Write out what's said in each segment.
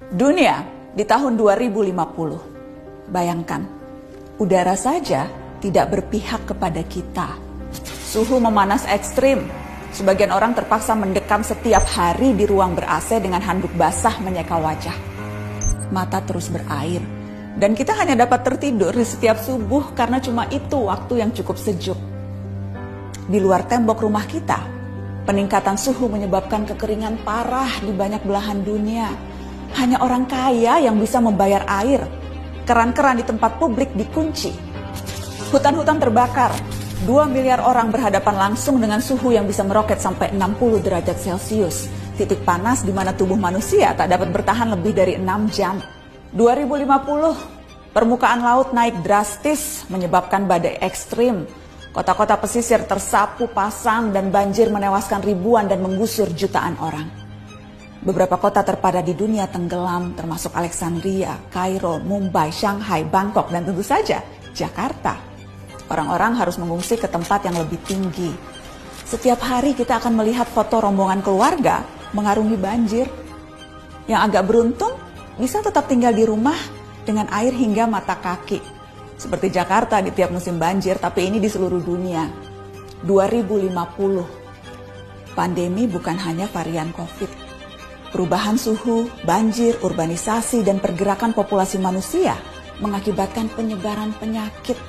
Dunia di tahun 2050. Bayangkan, udara saja tidak berpihak kepada kita. Suhu memanas ekstrim. Sebagian orang terpaksa mendekam setiap hari di ruang ber-AC dengan handuk basah menyeka wajah. Mata terus berair. Dan kita hanya dapat tertidur di setiap subuh karena cuma itu waktu yang cukup sejuk. Di luar tembok rumah kita, peningkatan suhu menyebabkan kekeringan parah di banyak belahan dunia. Hanya orang kaya yang bisa membayar air. Keran-keran di tempat publik dikunci. Hutan-hutan terbakar. 2 miliar orang berhadapan langsung dengan suhu yang bisa meroket sampai 60 derajat Celcius. Titik panas di mana tubuh manusia tak dapat bertahan lebih dari 6 jam. 2050, permukaan laut naik drastis menyebabkan badai ekstrim. Kota-kota pesisir tersapu pasang dan banjir menewaskan ribuan dan menggusur jutaan orang. Beberapa kota terpadat di dunia tenggelam, termasuk Alexandria, Kairo, Mumbai, Shanghai, Bangkok, dan tentu saja Jakarta. Orang-orang harus mengungsi ke tempat yang lebih tinggi. Setiap hari kita akan melihat foto rombongan keluarga mengarungi banjir. Yang agak beruntung bisa tetap tinggal di rumah dengan air hingga mata kaki. Seperti Jakarta di tiap musim banjir, tapi ini di seluruh dunia. 2050. Pandemi bukan hanya varian COVID. Perubahan suhu, banjir, urbanisasi, dan pergerakan populasi manusia mengakibatkan penyebaran penyakit.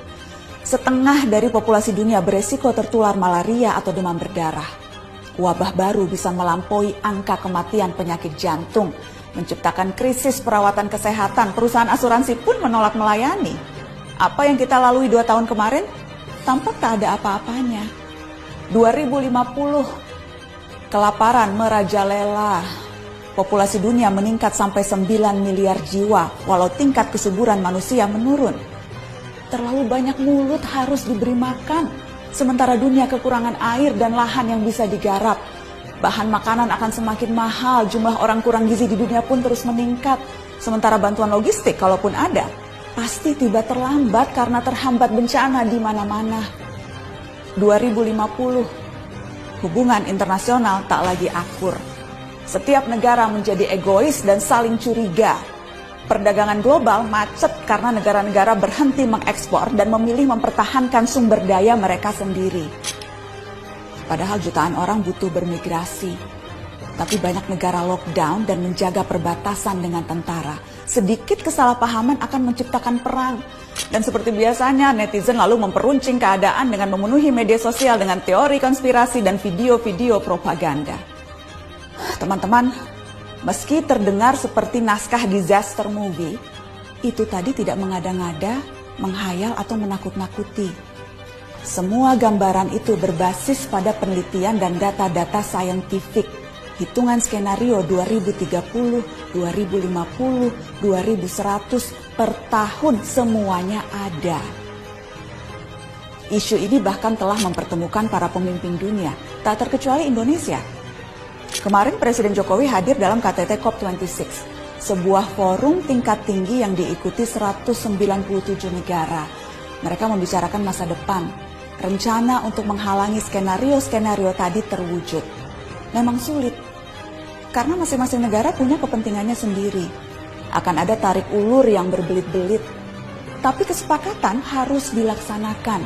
Setengah dari populasi dunia beresiko tertular malaria atau demam berdarah. Wabah baru bisa melampaui angka kematian penyakit jantung, menciptakan krisis perawatan kesehatan. Perusahaan asuransi pun menolak melayani. Apa yang kita lalui 2 tahun kemarin tampak tak ada apa-apanya. 2050, kelaparan merajalela. Populasi dunia meningkat sampai 9 miliar jiwa, walau tingkat kesuburan manusia menurun. Terlalu banyak mulut harus diberi makan, sementara dunia kekurangan air dan lahan yang bisa digarap. Bahan makanan akan semakin mahal, jumlah orang kurang gizi di dunia pun terus meningkat. Sementara bantuan logistik, kalaupun ada, pasti tiba terlambat karena terhambat bencana di mana-mana. 2050, hubungan internasional tak lagi akur. Setiap negara menjadi egois dan saling curiga. Perdagangan global macet karena negara-negara berhenti mengekspor dan memilih mempertahankan sumber daya mereka sendiri. Padahal jutaan orang butuh bermigrasi. Tapi banyak negara lockdown dan menjaga perbatasan dengan tentara. Sedikit kesalahpahaman akan menciptakan perang. Dan seperti biasanya, netizen lalu memperuncing keadaan dengan memenuhi media sosial dengan teori konspirasi dan video-video propaganda. Teman-teman, meski terdengar seperti naskah disaster movie, itu tadi tidak mengada-ngada, menghayal atau menakut-nakuti. Semua gambaran itu berbasis pada penelitian dan data-data saintifik. Hitungan skenario 2030, 2050, 2100 per tahun semuanya ada. Isu ini bahkan telah mempertemukan para pemimpin dunia, tak terkecuali Indonesia. Kemarin Presiden Jokowi hadir dalam KTT COP26, sebuah forum tingkat tinggi yang diikuti 197 negara. Mereka membicarakan masa depan, rencana untuk menghalangi skenario-skenario tadi terwujud. Memang sulit, karena masing-masing negara punya kepentingannya sendiri. Akan ada tarik ulur yang berbelit-belit, tapi kesepakatan harus dilaksanakan.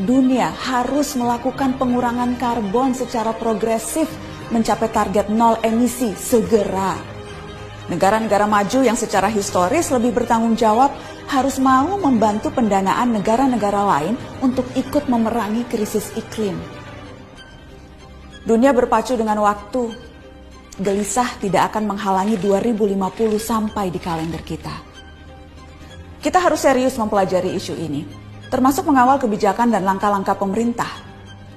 Dunia harus melakukan pengurangan karbon secara progresif, mencapai target 0 emisi segera. Negara-negara maju yang secara historis lebih bertanggung jawab harus mau membantu pendanaan negara-negara lain untuk ikut memerangi krisis iklim. Dunia berpacu dengan waktu. Gelisah tidak akan menghalangi 2050 sampai di kalender kita. Kita harus serius mempelajari isu ini, termasuk mengawal kebijakan dan langkah-langkah pemerintah.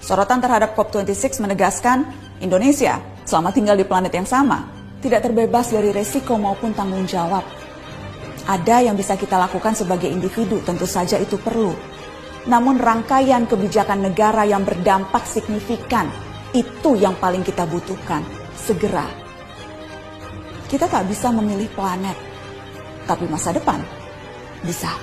Sorotan terhadap COP26 menegaskan Indonesia selama tinggal di planet yang sama tidak terbebas dari resiko maupun tanggung jawab. Ada yang bisa kita lakukan sebagai individu, tentu saja itu perlu. Namun rangkaian kebijakan negara yang berdampak signifikan, itu yang paling kita butuhkan, segera. Kita tak bisa memilih planet, tapi masa depan bisa.